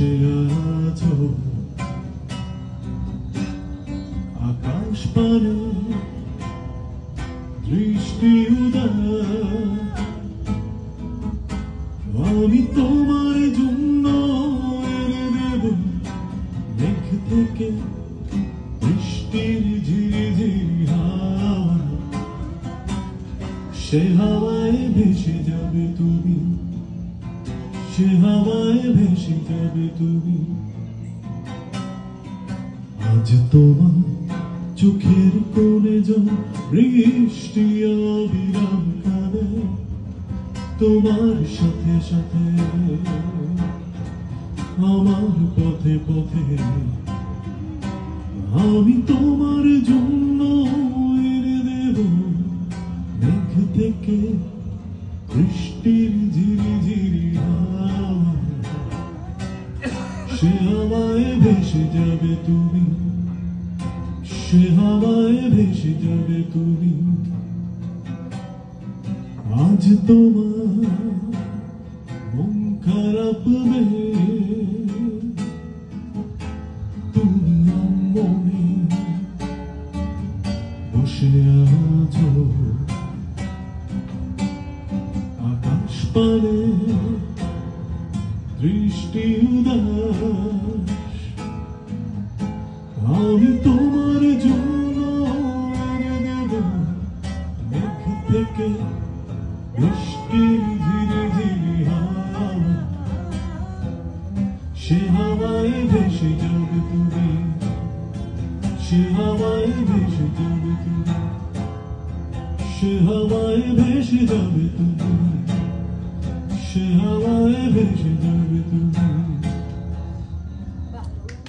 বসে আছো আকাশ পানে দৃষ্টি উদাস, আমি তোমার জন্য এনে দেব মেঘ থেকে বৃষ্টির ঝিরিঝিরি হাওয়া। সে হাওয়ায় ভেসে যাবে তুমি, সে হাওয়ায় ভেসে যাবে তুমি। আজ তোমার চোখের কোণে জল বৃষ্টি অবিরাম কাঁদে, তোমার সাথে সাথে আমার পথে পথে। আমি তোমার জন্য এনে দেব মেঘ থেকে বৃষ্টির ঝিরিঝিরি হাওয়া। সে হাওয়ায় ভেসে যাবে তুমি, সে হাওয়ায় ভেসে যাবে তুমি। আজ তোমার মন খারাপ মেয়ে, তুমি মনে বসে আছো আকাশ পানে দৃষ্টি উদাস, আমি তোমার জন্য এনে দেব মেঘ থেকে বৃষ্টির ঝিরিঝিরি হাওয়া। সে হাওয়ায় ভেসে যাবে তুমি, সে হাওয়ায় ভেসে যাবে তুমি, সে হাওয়ায় ভেসে যাবে তুমি, সে হাওয়ায় ভেসে যাবে।